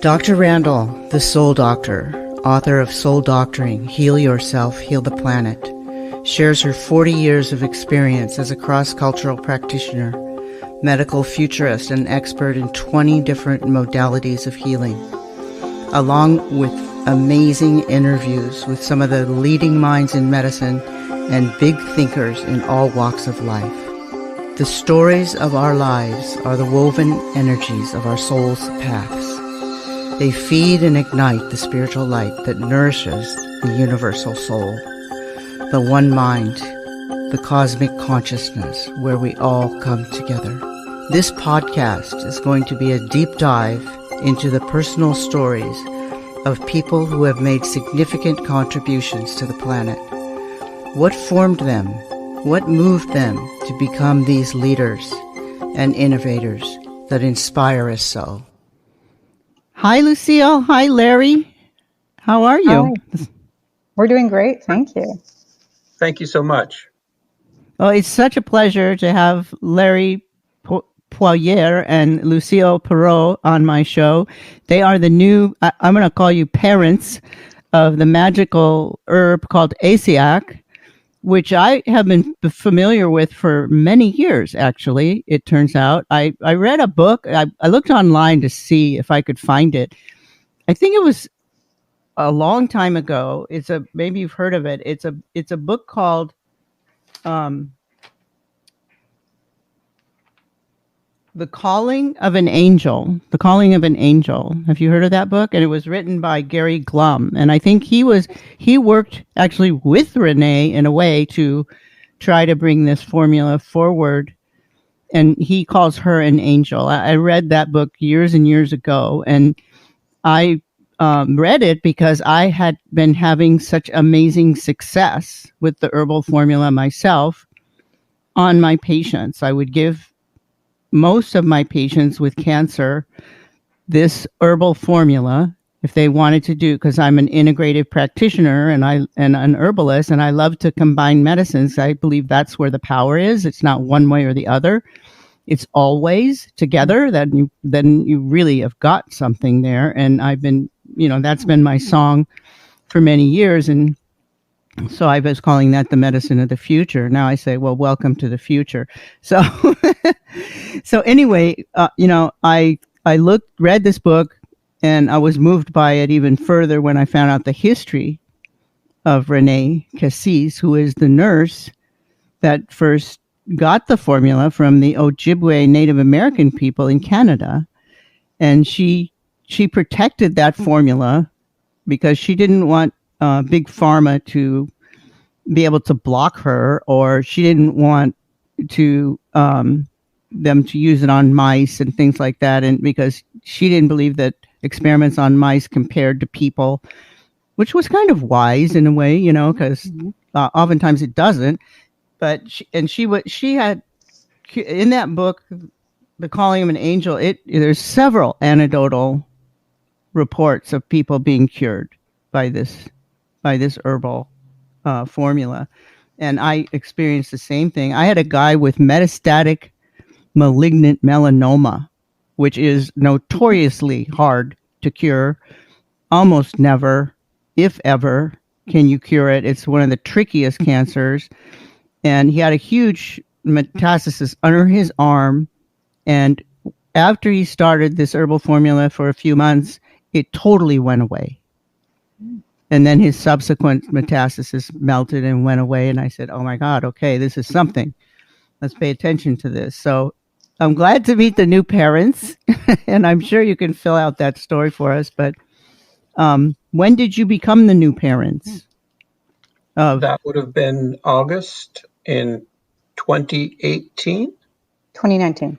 Dr. Randall, the Soul Doctor, author of Soul Doctoring, Heal Yourself, Heal the Planet, shares her 40 years of experience as a cross-cultural practitioner, medical futurist, and expert in 20 different modalities of healing, along with amazing interviews with some of the leading minds in medicine and big thinkers in all walks of life. The stories of our lives are the woven energies of our soul's paths. They feed and ignite the spiritual light that nourishes the universal soul, the one mind, the cosmic consciousness where we all come together. This podcast is going to be a deep dive into the personal stories of people who have made significant contributions to the planet. What formed them? What moved them to become these leaders and innovators that inspire us so? Hi, Lucille. Hi, Larry. How are you? Hi. We're doing great. Thank you. Thank you so much. Well, it's such a pleasure to have Larry Poirier and Lucille Perot on my show. They are the new, I'm going to call you parents of the magical herb called Essiac, which I have been familiar with for many years, actually, it turns out. I read a book. I looked online to see if I could find it. I think it was a long time ago. Maybe you've heard of it. It's a book called The Calling of an Angel. The Calling of an Angel. Have you heard of that book? And it was written by Gary Glum. And I think he worked actually with Renee in a way to try to bring this formula forward. And he calls her an angel. I read that book years and years ago. And I read it because I had been having such amazing success with the herbal formula myself on my patients. I would give most of my patients with cancer this herbal formula if they wanted to do, because I'm an integrative practitioner and an herbalist, and I love to combine medicines. I believe that's where the power is. It's not one way or the other. It's always together. Then you really have got something there. And I've been, that's been my song for many years. And so I was calling that the medicine of the future. Now I say, well, welcome to the future. So, so anyway, I read this book, and I was moved by it even further when I found out the history of Renee Cassis, who is the nurse that first got the formula from the Ojibwe Native American people in Canada. And she protected that formula because she didn't want Big Pharma to be able to block her, or she didn't want to them to use it on mice and things like that, and because she didn't believe that experiments on mice compared to people, which was kind of wise in a way, because oftentimes it doesn't. But she had in that book, The Calling of an Angel. There's several anecdotal reports of people being cured by this herbal formula. And I experienced the same thing. I had a guy with metastatic malignant melanoma, which is notoriously hard to cure. Almost never, if ever, can you cure it. It's one of the trickiest cancers. And he had a huge metastasis under his arm. And after he started this herbal formula for a few months, it totally went away. And then his subsequent metastasis melted and went away. And I said, oh my God, okay, this is something. Let's pay attention to this. So I'm glad to meet the new parents. And I'm sure you can fill out that story for us. But when did you become the new parents? That would have been August in 2018? 2019.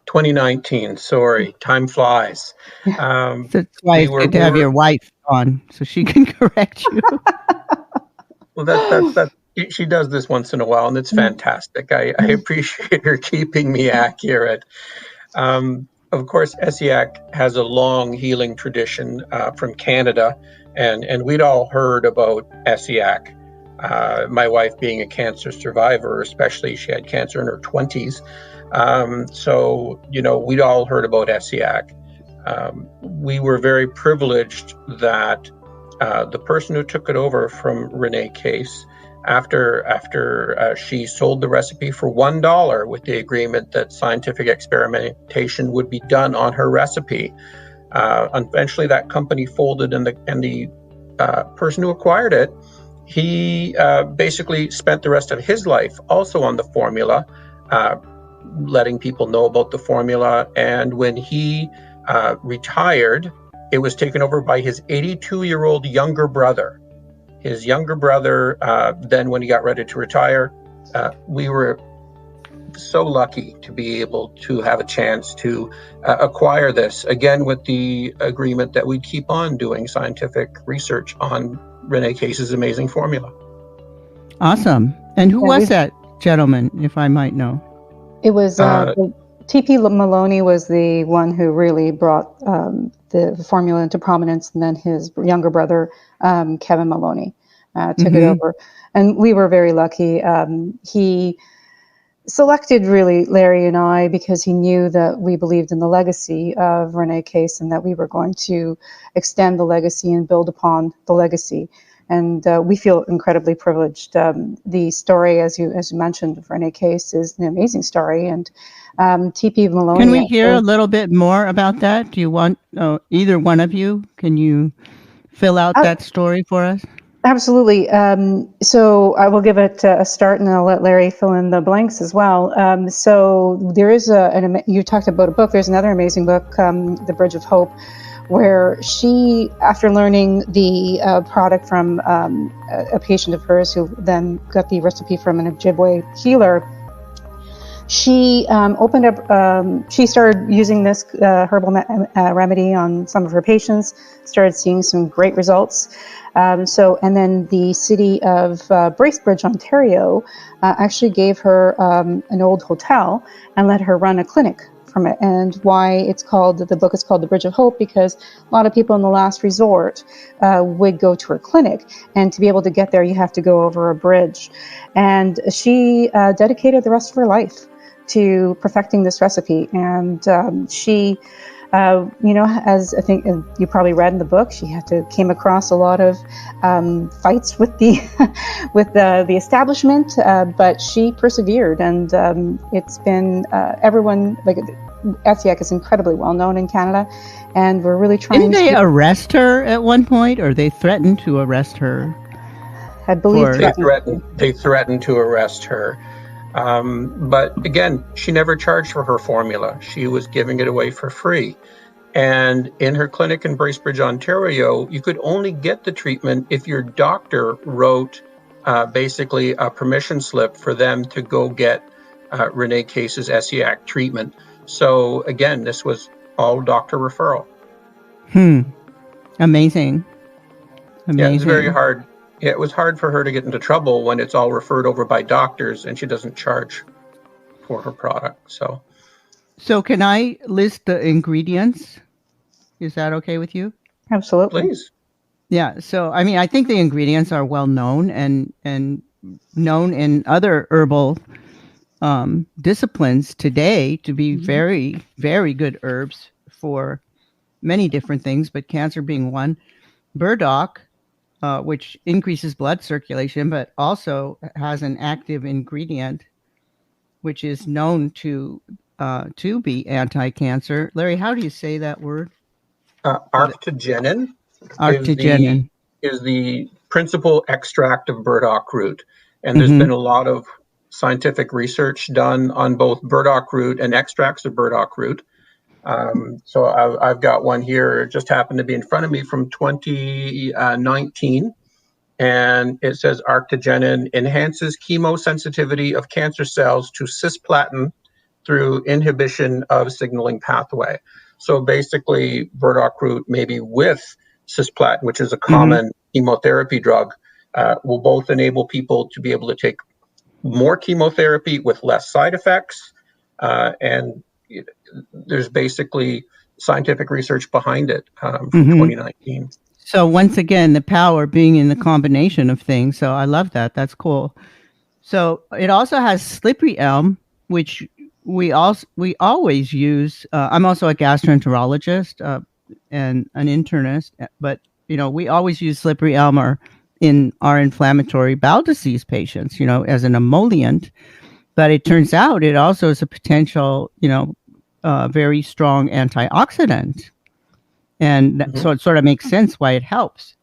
2019. Sorry, time flies. That's why it's good to have your wife on, so she can correct you. Well, that she does this once in a while, and it's fantastic. I appreciate her keeping me accurate. Of course, Essiac has a long healing tradition from Canada, and we'd all heard about Essiac. My wife being a cancer survivor, especially she had cancer in her 20s. So, we'd all heard about Essiac. We were very privileged that the person who took it over from Renee Case, after she sold the recipe for $1 with the agreement that scientific experimentation would be done on her recipe, eventually that company folded, and the person who acquired it, he basically spent the rest of his life also on the formula, letting people know about the formula. And when he retired, it was taken over by his 82-year-old younger brother. His younger brother, then when he got ready to retire, we were so lucky to be able to have a chance to acquire this, again with the agreement that we'd keep on doing scientific research on Renee Case's amazing formula. Awesome. And who was that gentleman, if I might know? It was T.P. Maloney was the one who really brought the formula into prominence, and then his younger brother, Kevin Maloney, took it over. And we were very lucky. He selected really Larry and I because he knew that we believed in the legacy of Renee Case and that we were going to extend the legacy and build upon the legacy. And we feel incredibly privileged. The story, as you mentioned, of Renee Case is an amazing story. And T.P. Maloney. Can we hear a little bit more about that? Do you want either one of you? Can you fill out that story for us? Absolutely. So I will give it a start, and I'll let Larry fill in the blanks as well. So there is you talked about a book. There's another amazing book, The Bridge of Hope, where she, after learning the product from a patient of hers who then got the recipe from an Ojibwe healer, she opened up, she started using this herbal remedy on some of her patients, started seeing some great results. And then the city of Bracebridge, Ontario, actually gave her an old hotel and let her run a clinic from it. And why the book is called The Bridge of Hope, because a lot of people in the last resort would go to her clinic, and to be able to get there, you have to go over a bridge. And she dedicated the rest of her life to perfecting this recipe. And she, as I think you probably read in the book, she came across a lot of fights with the the establishment, but she persevered, and it's been everyone, like, Essiac is incredibly well known in Canada, and we're really trying. Didn't they arrest her at one point, or they threatened to arrest her? I believe they threatened to arrest her. But again, she never charged for her formula. She was giving it away for free. And in her clinic in Bracebridge, Ontario, you could only get the treatment if your doctor wrote basically a permission slip for them to go get Renee Case's Essiac treatment. So again, this was all doctor referral. Amazing. Yeah, it's very hard. Yeah, it was hard for her to get into trouble when it's all referred over by doctors and she doesn't charge for her product. So can I list the ingredients? Is that okay with you? Absolutely. Please. Yeah. So, I mean, I think the ingredients are well known and known in other herbal disciplines today to be very, very good herbs for many different things, but cancer being one. Burdock, which increases blood circulation, but also has an active ingredient, which is known to be anti-cancer. Larry, how do you say that word? Arctogenin. Arctogenin is the principal extract of burdock root, and there's been a lot of scientific research done on both burdock root and extracts of burdock root. So I've got one here. It just happened to be in front of me from 2019. And it says arctogenin enhances chemosensitivity of cancer cells to cisplatin through inhibition of signaling pathway. So basically, burdock root, maybe with cisplatin, which is a common chemotherapy drug, will both enable people to be able to take more chemotherapy with less side effects. And there's basically scientific research behind it from 2019. So once again, the power being in the combination of things. So I love that. That's cool. So it also has slippery elm, which we always use. I'm also a gastroenterologist and an internist, but we always use slippery elm in our inflammatory bowel disease patients, as an emollient. But it turns out it also is a potential, very strong antioxidant, and so it sort of makes sense why it helps.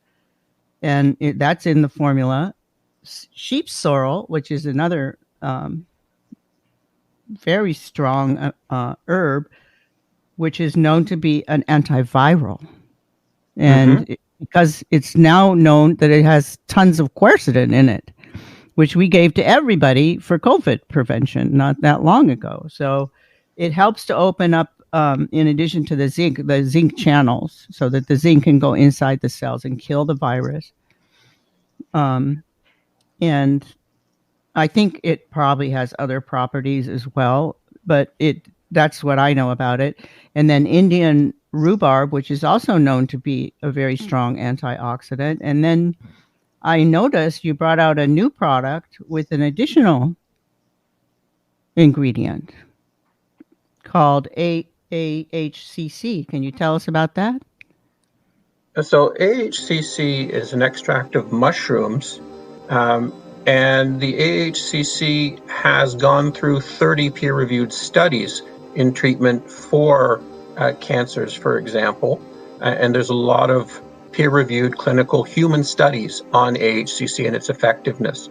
And that's in the formula. Sheep sorrel, which is another very strong herb, which is known to be an antiviral. And because it's now known that it has tons of quercetin in it, which we gave to everybody for COVID prevention not that long ago. So it helps to open up, in addition to the zinc channels, so that the zinc can go inside the cells and kill the virus. And I think it probably has other properties as well, but that's what I know about it. And then Indian rhubarb, which is also known to be a very strong antioxidant. And then I noticed you brought out a new product with an additional ingredient called AHCC. Can you tell us about that? So AHCC is an extract of mushrooms, and the AHCC has gone through 30 peer-reviewed studies in treatment for cancers, for example, and there's a lot of peer-reviewed clinical human studies on AHCC and its effectiveness.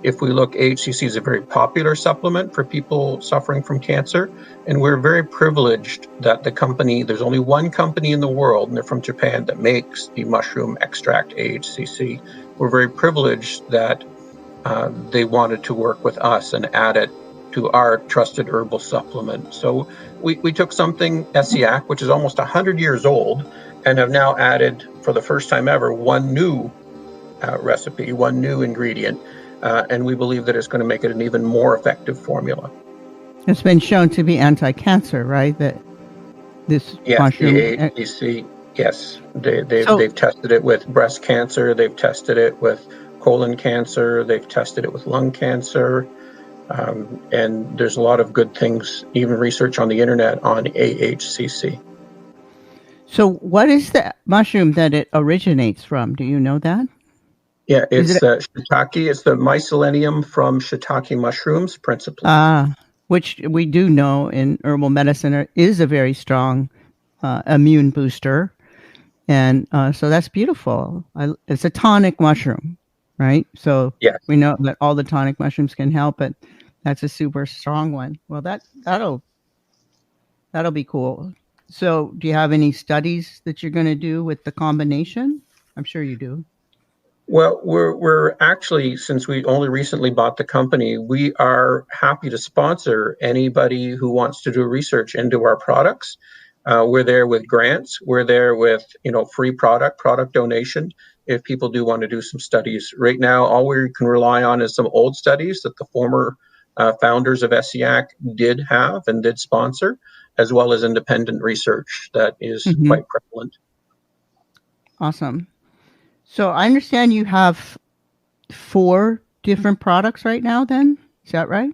If we look, AHCC is a very popular supplement for people suffering from cancer, and we're very privileged that there's only one company in the world, and they're from Japan, that makes the mushroom extract AHCC. We're very privileged that they wanted to work with us and add it to our trusted herbal supplement. So we took something, Essiac, which is almost 100 years old, and have now added, for the first time ever, one new recipe, one new ingredient, and we believe that it's going to make it an even more effective formula. It's been shown to be anti-cancer, right? That this mushroom. The AHCC, yes. They've tested it with breast cancer. They've tested it with colon cancer. They've tested it with lung cancer. And there's a lot of good things, even research on the internet on AHCC. So what is the mushroom that it originates from? Do you know that? Yeah, it's shiitake. It's the mycelium from shiitake mushrooms, principally. Which we do know in herbal medicine is a very strong immune booster. And so that's beautiful. It's a tonic mushroom, right? So we know that all the tonic mushrooms can help, but that's a super strong one. Well, that'll be cool. So do you have any studies that you're going to do with the combination? I'm sure you do. Well, we're actually, since we only recently bought the company, we are happy to sponsor anybody who wants to do research into our products. We're there with grants. We're there with, free product donation if people do want to do some studies. Right now, all we can rely on is some old studies that the former founders of Essiac did have and did sponsor, as well as independent research that is quite prevalent. Awesome. So I understand you have 4 different products right now then? Is that right?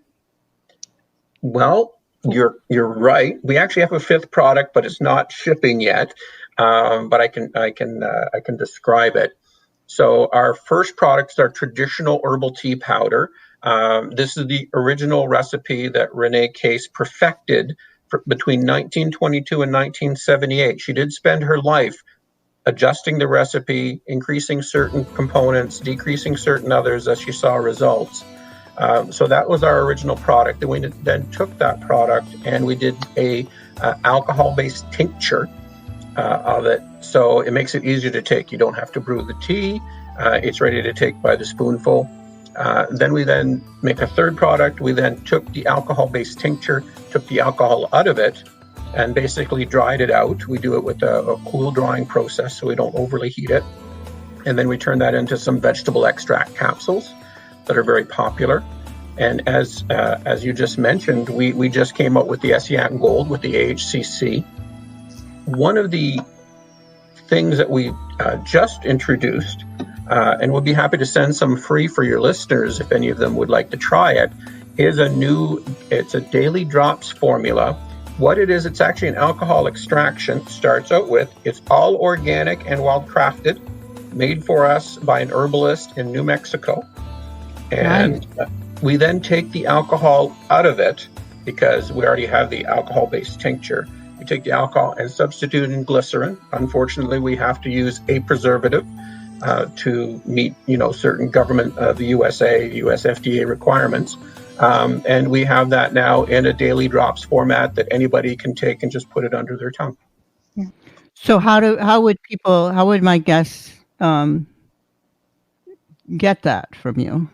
Well, you're right. We actually have a 5th product, but it's not shipping yet. But I can describe it. So our first product is our traditional herbal tea powder. This is the original recipe that Renee Case perfected between 1922 and 1978. She did spend her life adjusting the recipe, increasing certain components, decreasing certain others as she saw results. So that was our original product. And we then took that product and we did a alcohol-based tincture of it. So it makes it easier to take. You don't have to brew the tea. It's ready to take by the spoonful. Then we make a third product. We then took the alcohol-based tincture, took the alcohol out of it, and basically dried it out. We do it with a cool drying process so we don't overly heat it. And then we turn that into some vegetable extract capsules that are very popular. And as you just mentioned, we just came out with the Essiac Gold with the AHCC. One of the things that we just introduced, and we'll be happy to send some free for your listeners if any of them would like to try it, It's a daily drops formula. What it is, it's actually an alcohol extraction. Starts out with, it's all organic and wild crafted, made for us by an herbalist in New Mexico. And we then take the alcohol out of it because we already have the alcohol-based tincture. We take the alcohol and substitute in glycerin. Unfortunately, we have to use a preservative to meet, certain government, the US FDA requirements. And we have that now in a daily drops format that anybody can take and just put it under their tongue. Yeah. So how would my guests get that from you?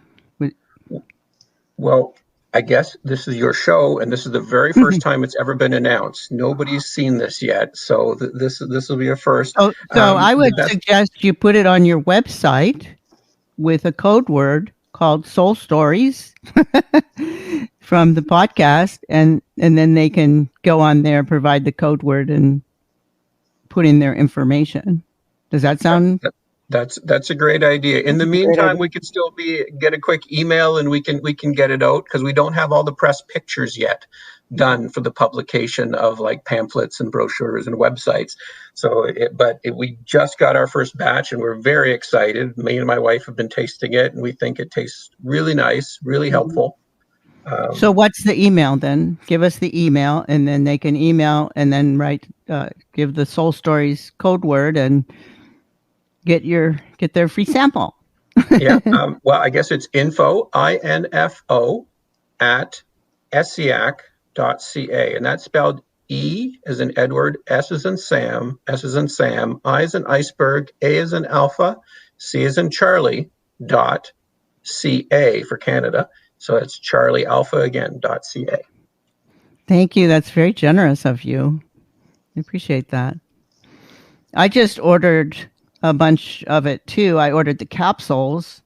Well, I guess this is your show, and this is the very first time it's ever been announced. Nobody's seen this yet, so this will be a first. So I would suggest you put it on your website with a code word called Soul Stories from the podcast, and then they can go on there, provide the code word, and put in their information. Does that sound? That's a great idea. In the meantime, we could still get a quick email and we can get it out because we don't have all the press pictures yet done for the publication of like pamphlets and brochures and websites. So, we just got our first batch and we're very excited. Me and my wife have been tasting it and we think it tastes really nice, really helpful. So what's the email then? Give us the email and then they can email and then give the Soul Stories code word and get their free sample. Yeah. Well, I guess it's info at Essiac.ca, and that's spelled E as in Edward, S as in Sam, S as in Sam, I as in iceberg, A as in alpha, C as in Charlie, .ca for Canada. So it's Charlie Alpha again, .ca. Thank you. That's very generous of you. I appreciate that. I just ordered a bunch of it too. I ordered the capsules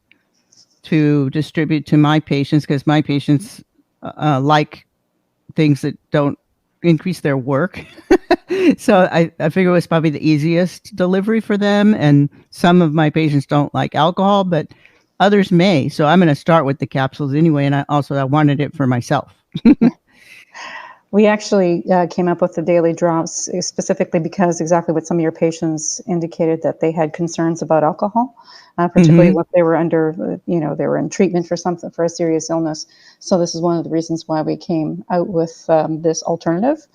to distribute to my patients because my patients like things that don't increase their work. So I figure it was probably the easiest delivery for them. And some of my patients don't like alcohol, but others may. So I'm going to start with the capsules anyway. And I wanted it for myself. We actually came up with the daily drops specifically because exactly what some of your patients indicated that they had concerns about alcohol, particularly what they were under, they were in treatment for something, for a serious illness. So this is one of the reasons why we came out with this alternative.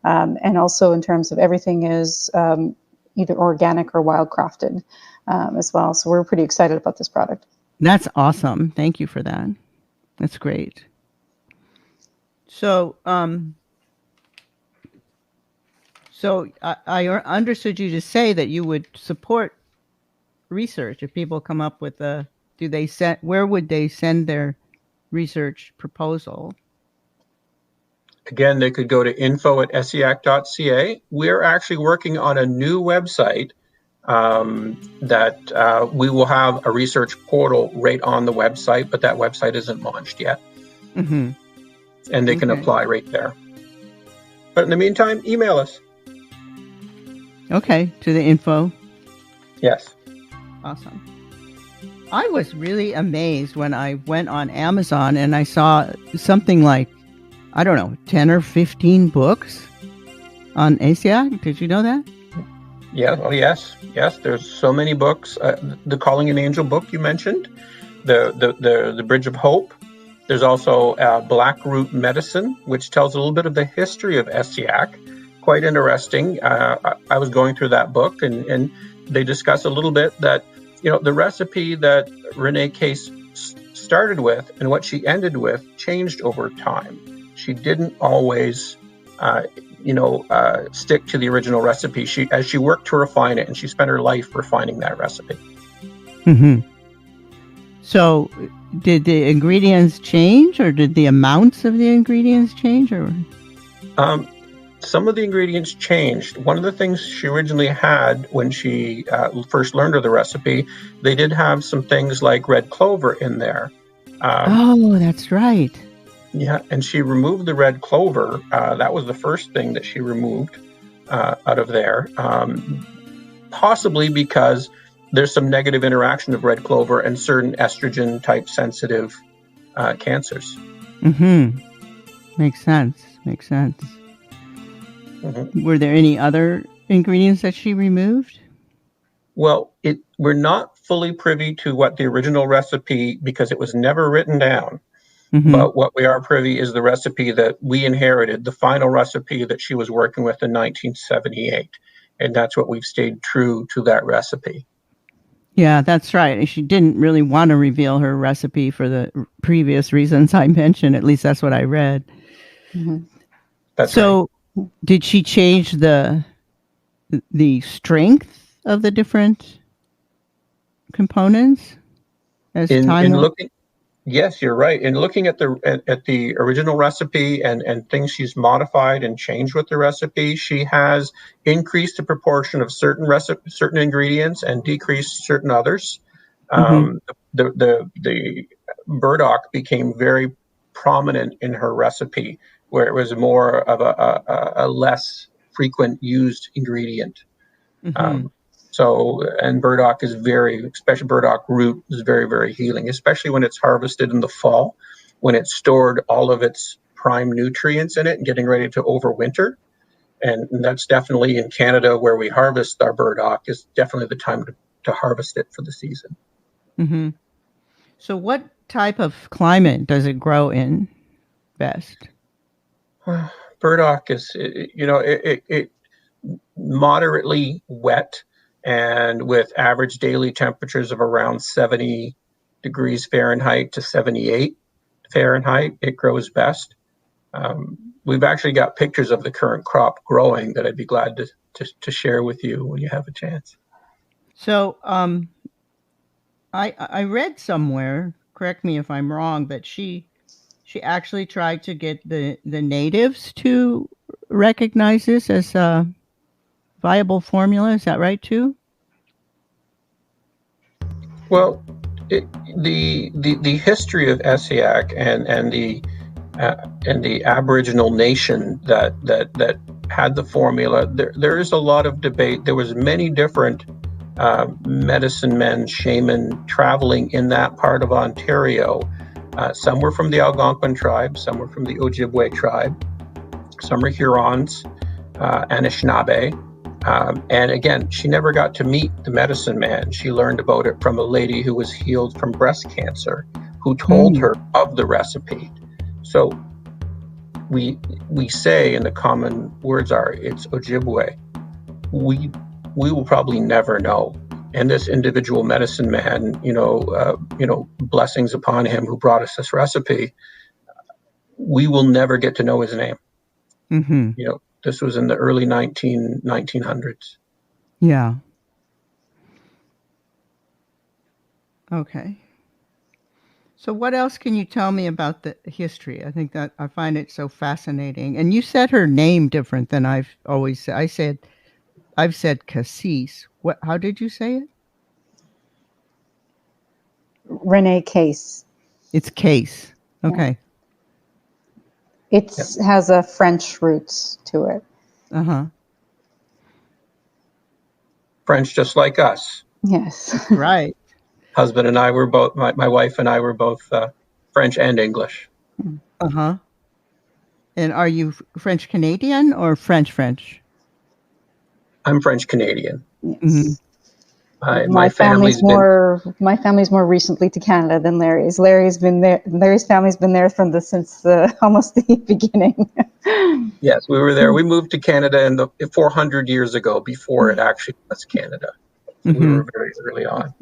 And also in terms of everything is either organic or wild crafted as well. So we're pretty excited about this product. That's awesome. Thank you for that. That's great. So, I understood you to say that you would support research if people come up with where would they send their research proposal? Again, they could go to info at Essiac.ca. We're actually working on a new website that we will have a research portal right on the website, but that website isn't launched yet. Mm-hmm. And they can apply right there. But in the meantime, email us. Okay, to the info. Yes. Awesome. I was really amazed when I went on Amazon and I saw something like, 10 or 15 books on Essiac. Did you know that? Yeah. Oh, yes. Yes. There's so many books. The Calling an Angel book you mentioned, the Bridge of Hope. There's also Black Root Medicine, which tells a little bit of the history of Essiac. Quite interesting. I was going through that book and they discuss a little bit that, the recipe that Renee Case started with and what she ended with changed over time. She didn't always, stick to the original recipe. As she worked to refine it, and she spent her life refining that recipe. Mm-hmm. So did the ingredients change, or did the amounts of the ingredients change, or? Some of the ingredients changed. One of the things she originally had when she first learned of the recipe, they did have some things like red clover in there. Oh, that's right. Yeah, and she removed the red clover. That was the first thing that she removed out of there, possibly because there's some negative interaction of red clover and certain estrogen-type sensitive cancers. Mm-hmm. Makes sense. Makes sense. Mhm. Were there any other ingredients that she removed? Well, we're not fully privy to what the original recipe, because it was never written down. Mm-hmm. But what we are privy is the recipe that we inherited, the final recipe that she was working with in 1978. And that's what we've stayed true to, that recipe. Yeah, that's right. She didn't really want to reveal her recipe for the previous reasons I mentioned. At least that's what I read. Mhm. That's right. So, did she change the strength of the different components as time In went? looking, yes, you're right. In looking at the original recipe and things she's modified and changed with the recipe, she has increased the proportion of certain ingredients and decreased certain others. Mm-hmm. The burdock became very prominent in her recipe, where it was more of a less frequent used ingredient. Mm-hmm. Um, and burdock is especially burdock root is very, very healing, especially when it's harvested in the fall, when it's stored all of its prime nutrients in it and getting ready to overwinter. And that's definitely in Canada, where we harvest our burdock, is definitely the time to harvest it for the season. Mm-hmm. So, what type of climate does it grow in best? Burdock is, it moderately wet, and with average daily temperatures of around 70 degrees Fahrenheit to 78 Fahrenheit, it grows best. We've actually got pictures of the current crop growing that I'd be glad to share with you when you have a chance. So, I read somewhere. Correct me if I'm wrong, but she actually tried to get the natives to recognize this as a viable formula. Is that right too? Well, the history of Essiac and the Aboriginal nation that had the formula, there is a lot of debate. There was many different medicine men, shaman traveling in that part of Ontario. Some were from the Algonquin tribe, some were from the Ojibwe tribe, some are Hurons, Anishinaabe. And again, she never got to meet the medicine man. She learned about it from a lady who was healed from breast cancer, who told her of the recipe. So we say, and the common words are, it's Ojibwe. We will probably never know. And this individual medicine man, blessings upon him, who brought us this recipe, we will never get to know his name. Mm-hmm. This was in the early 1900s. Yeah. Okay. So what else can you tell me about the history? I think that I find it so fascinating. And you said her name different than I've always said. I've said Cassis. What? How did you say it? Renee Case. It's Case. Okay. It Yep. has a French roots to it. Uh-huh. French, just like us. Yes. Right. Husband and I were both, my wife and I were both French and English. Uh-huh. And are you French Canadian or French? I'm French Canadian. Yes. Mm-hmm. My family's more recently to Canada than Larry's. Larry's family's been there since almost the beginning. Yes, we were there. We moved to Canada in the 400 years ago, before it actually was Canada. So we were very early on.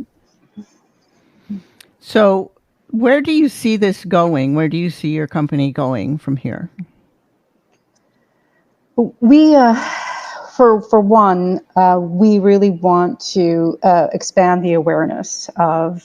So where do you see this going? Where do you see your company going from here? We, for one, we really want to expand the awareness of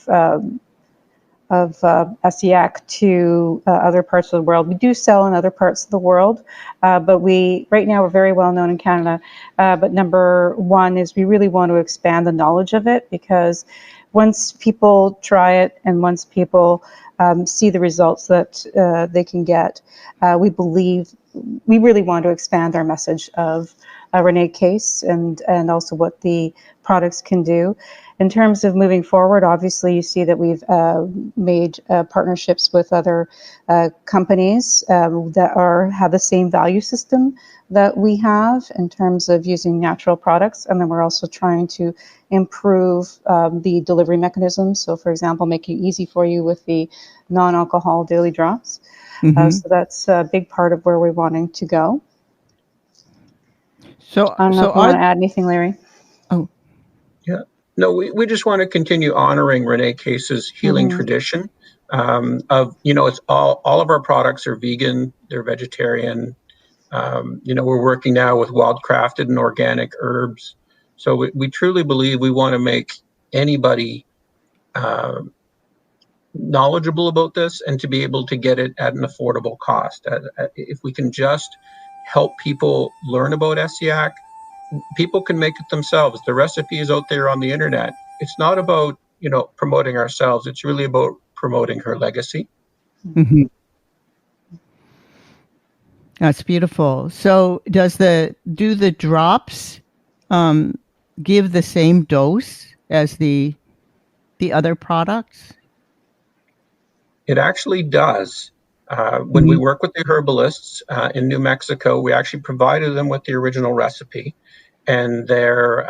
Essiac to other parts of the world. We do sell in other parts of the world, but right now we're very well known in Canada. But number one is we really want to expand the knowledge of it, because once people try it and once people see the results that they can get, we really want to expand our message of Renee Case and also what the products can do. In terms of moving forward, obviously, you see that we've made partnerships with other companies that have the same value system that we have in terms of using natural products. And then we're also trying to improve the delivery mechanisms. So, for example, make it easy for you with the non-alcohol daily drops. So that's a big part of where we're wanting to go. So, I don't know if you want to add anything, Larry. Oh, yeah. No, we just want to continue honoring Renee Case's healing tradition of, it's all of our products are vegan, they're vegetarian. We're working now with wild-crafted and organic herbs. So we truly believe we want to make anybody knowledgeable about this and to be able to get it at an affordable cost. If we can just help people learn about Essiac, people can make it themselves. The recipe is out there on the internet. It's not about, promoting ourselves. It's really about promoting her legacy. Mm-hmm. That's beautiful. So do the drops give the same dose as the other products? It actually does. When we work with the herbalists in New Mexico, we actually provided them with the original recipe, and they're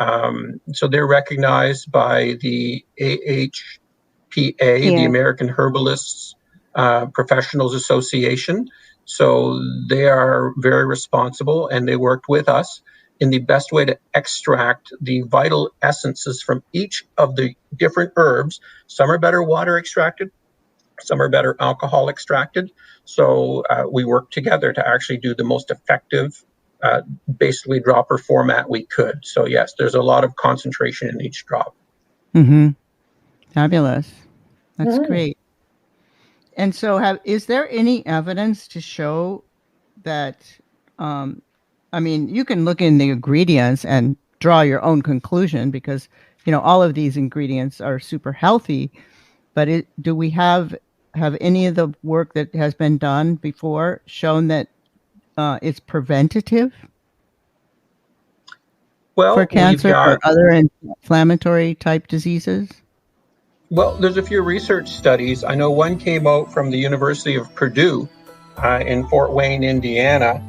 recognized by the AHPA, the American Herbalists Professionals Association. So they are very responsible, and they worked with us in the best way to extract the vital essences from each of the different herbs. Some are better water extracted, some are better alcohol extracted. So we worked together to actually do the most effective, basically dropper format we could. So yes, there's a lot of concentration in each drop. Mm-hmm. Fabulous. That's great. And so is there any evidence to show that, you can look in the ingredients and draw your own conclusion because, all of these ingredients are super healthy, but do we have any of the work that has been done before shown that it's preventative for cancer or other inflammatory type diseases? Well, there's a few research studies. I know one came out from the University of Purdue in Fort Wayne, Indiana,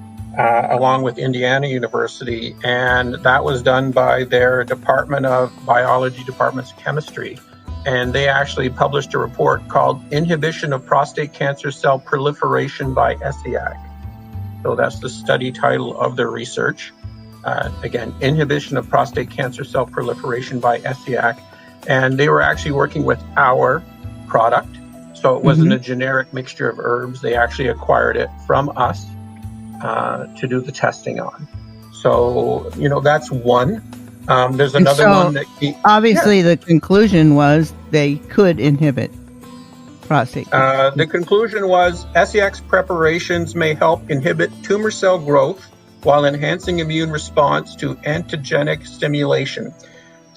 along with Indiana University, and that was done by their Department of Biology, Department's Chemistry. And they actually published a report called Inhibition of Prostate Cancer Cell Proliferation by Essiac. So that's the study title of their research. Again, Inhibition of Prostate Cancer Cell Proliferation by Essiac. And they were actually working with our product. So it wasn't a generic mixture of herbs. They actually acquired it from us to do the testing on. So, that's one. There's another one that... Obviously, the conclusion was they could inhibit prostate cancer. The conclusion was Essiac's preparations may help inhibit tumor cell growth while enhancing immune response to antigenic stimulation.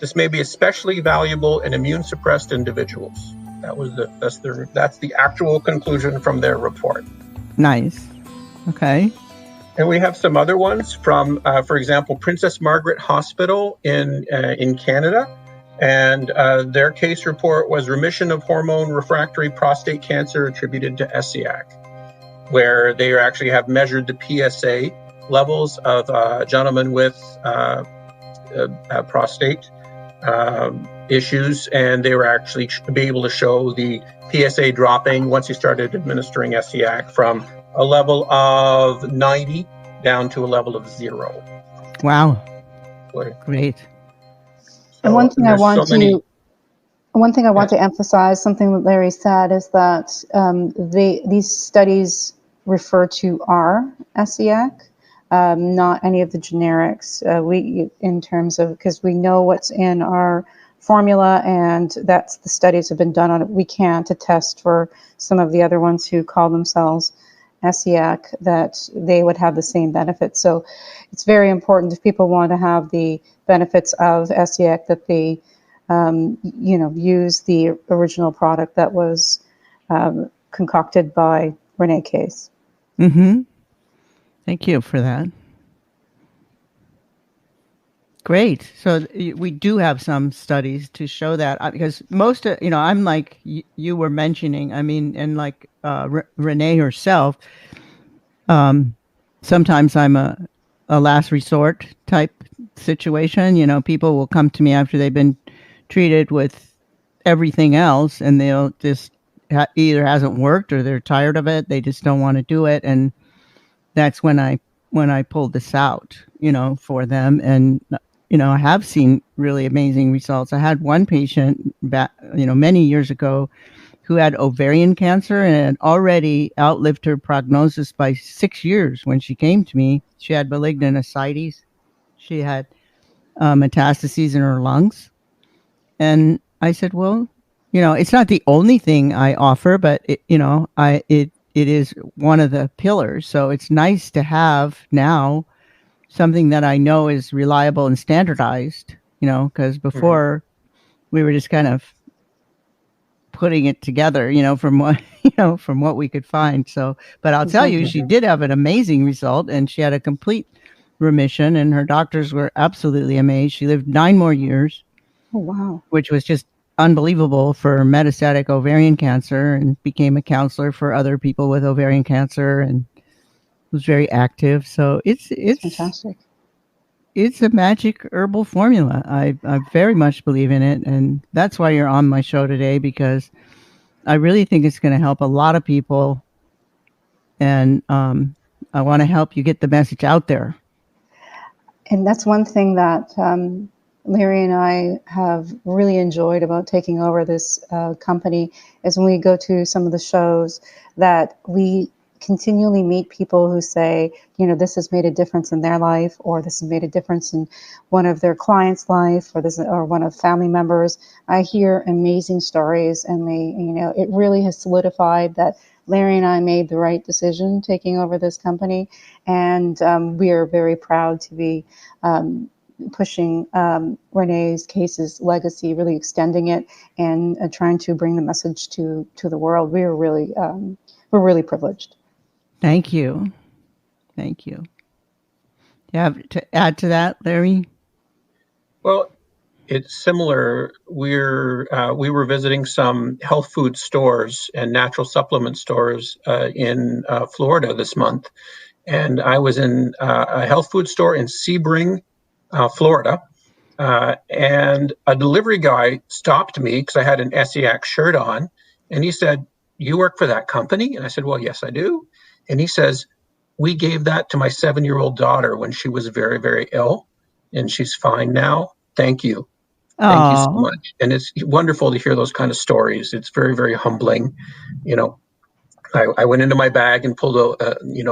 This may be especially valuable in immune-suppressed individuals. That's the actual conclusion from their report. Nice. Okay. And we have some other ones from, for example, Princess Margaret Hospital in Canada. And their case report was remission of hormone refractory prostate cancer attributed to Essiac, where they actually have measured the PSA levels of a gentleman with prostate issues, and they were actually able to show the PSA dropping once you started administering Essiac from a level of 90 down to a level of 0. Wow. Great. And one thing I want to emphasize, something that Larry said, is that these studies refer to our Essiac, not any of the generics. Because we know what's in our formula, and that's the studies have been done on it. We can't attest for some of the other ones who call themselves Essiac that they would have the same benefits. So it's very important if people want to have the benefits of Essiac that they use the original product that was concocted by Renee Case. Mm-hmm. Thank you for that. Great. So we do have some studies to show that because most of, I'm like you were mentioning, I mean, and like Renee herself, sometimes I'm a last resort type situation. People will come to me after they've been treated with everything else and they'll just either hasn't worked or they're tired of it. They just don't want to do it. And that's when I pulled this out, for them. And, I have seen really amazing results. I had one patient back, many years ago who had ovarian cancer and had already outlived her prognosis by 6 years when she came to me. She had malignant ascites. She had metastases in her lungs. And I said, well, it's not the only thing I offer, but it is one of the pillars. So it's nice to have now something that I know is reliable and standardized, because before we were just kind of putting it together, from what we could find. So, but I'll tell you, she did have an amazing result and she had a complete remission and her doctors were absolutely amazed. She lived 9 more years. Oh, wow. Which was just unbelievable for metastatic ovarian cancer, and became a counselor for other people with ovarian cancer and was very active. So it's fantastic. It's a magic herbal formula. I very much believe in it. And that's why you're on my show today, because I really think it's going to help a lot of people. And I want to help you get the message out there. And that's one thing that Larry and I have really enjoyed about taking over this company is when we go to some of the shows that we continually meet people who say, this has made a difference in their life, or this has made a difference in one of their clients' life, or one of family members. I hear amazing stories, and it really has solidified that Larry and I made the right decision taking over this company, and we are very proud to be pushing Renee's Case's legacy, really extending it, and trying to bring the message to the world. We're really privileged. Thank you. Thank you. Do you have to add to that, Larry? Well, it's similar. We were visiting some health food stores and natural supplement stores in Florida this month, and I was in a health food store in Sebring, Florida, and a delivery guy stopped me because I had an Essiac shirt on, and he said, "You work for that company?" And I said, "Well, yes, I do." And he says, "We gave that to my 7-year-old daughter when she was very, very ill, and she's fine now. Thank you." Thank you so much. And it's wonderful to hear those kind of stories. It's very, very humbling. I went into my bag and pulled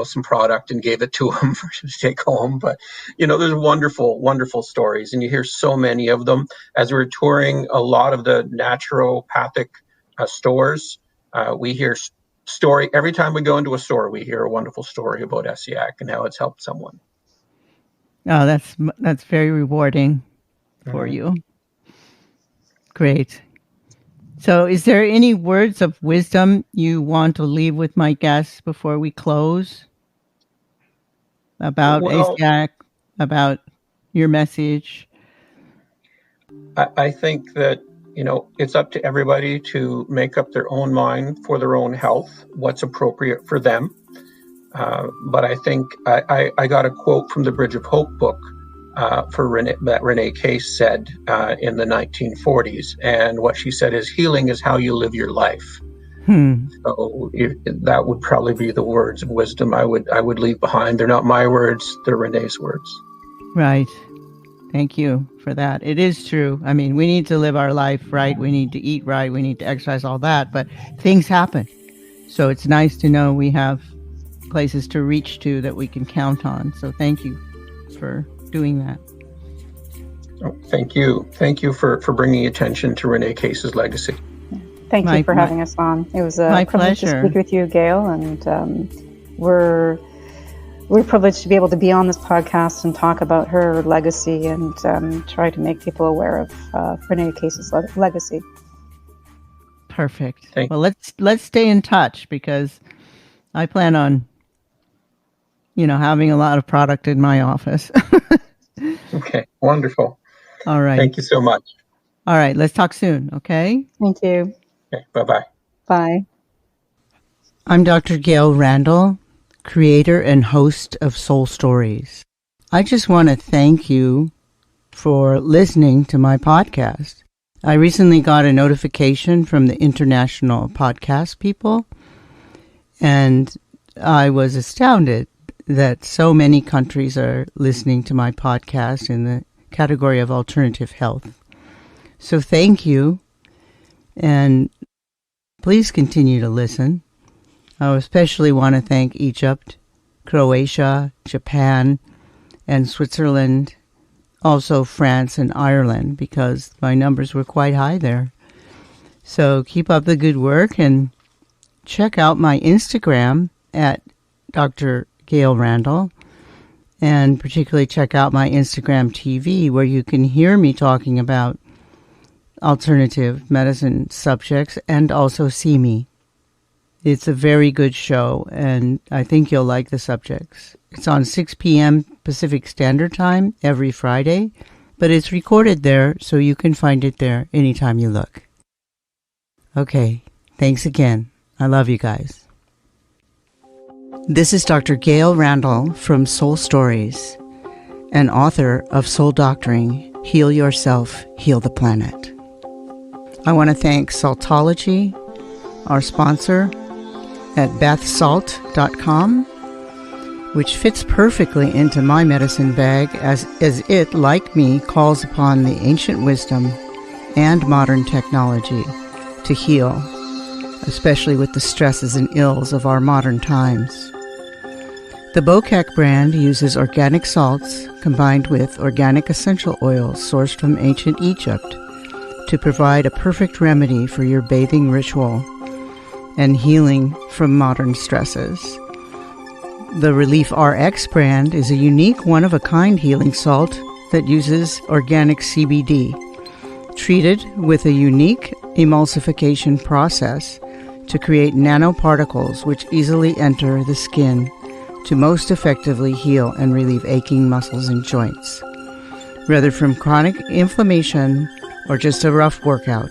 some product and gave it to him to take home. But, there's wonderful, wonderful stories. And you hear so many of them. As we're touring a lot of the naturopathic stores, we hear story. Every time we go into a store, we hear a wonderful story about Essiac and how it's helped someone. Oh, that's very rewarding for you. Great. So is there any words of wisdom you want to leave with my guests before we close about Essiac, about your message? I think that, it's up to everybody to make up their own mind for their own health, what's appropriate for them. But I think I got a quote from the Bridge of Hope book that Renee Case said in the 1940s. And what she said is, healing is how you live your life. So that would probably be the words of wisdom I would leave behind. They're not my words, they're Renee's words. Right. Thank you for that. It is true. I mean, we need to live our life right. We need to eat right. We need to exercise, all that. But things happen. So it's nice to know we have places to reach to that we can count on. So thank you for doing that. Oh, thank you. Thank you for bringing attention to Renee Case's legacy. Thank you for having us on. It was a privilege to speak with you, Gail, and we're privileged to be able to be on this podcast and talk about her legacy and try to make people aware of Renee Case's legacy. Perfect. Well, let's stay in touch, because I plan on, having a lot of product in my office. Okay, wonderful. All right. Thank you so much. All right. Let's talk soon. Okay. Thank you. Okay, bye-bye. Bye. I'm Dr. Gail Randall, creator and host of Soul Stories. I just want to thank you for listening to my podcast. I recently got a notification from the international podcast people, and I was astounded that so many countries are listening to my podcast in the category of alternative health. So thank you, and please continue to listen. I especially want to thank Egypt, Croatia, Japan, and Switzerland, also France and Ireland, because my numbers were quite high there. So keep up the good work and check out my Instagram at Dr. Gail Randall, and particularly check out my Instagram TV, where you can hear me talking about alternative medicine subjects and also see me. It's a very good show, and I think you'll like the subjects. It's on 6 p.m. Pacific Standard Time every Friday, but it's recorded there, so you can find it there anytime you look. Okay, thanks again. I love you guys. This is Dr. Gail Randall from Soul Stories, and author of Soul Doctoring, Heal Yourself, Heal the Planet. I want to thank Saltology, our sponsor, at bathsalt.com, which fits perfectly into my medicine bag as it, like me, calls upon the ancient wisdom and modern technology to heal, especially with the stresses and ills of our modern times. The Bokek brand uses organic salts combined with organic essential oils sourced from ancient Egypt to provide a perfect remedy for your bathing ritual and healing from modern stresses. The Relief RX brand is a unique one-of-a-kind healing salt that uses organic CBD, treated with a unique emulsification process to create nanoparticles which easily enter the skin to most effectively heal and relieve aching muscles and joints. Whether from chronic inflammation or just a rough workout,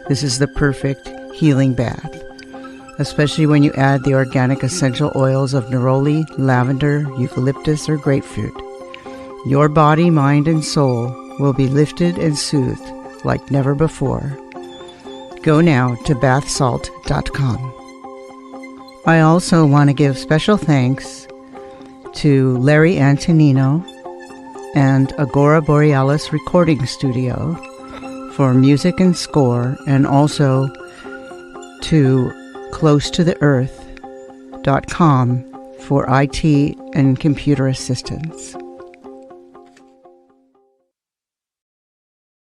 this is the perfect healing bath, especially when you add the organic essential oils of neroli, lavender, eucalyptus, or grapefruit. Your body, mind, and soul will be lifted and soothed like never before. Go now to bathsalt.com. I also want to give special thanks to Larry Antonino and Agora Borealis Recording Studio for music and score, and also to closetotheearth.com for IT and computer assistance.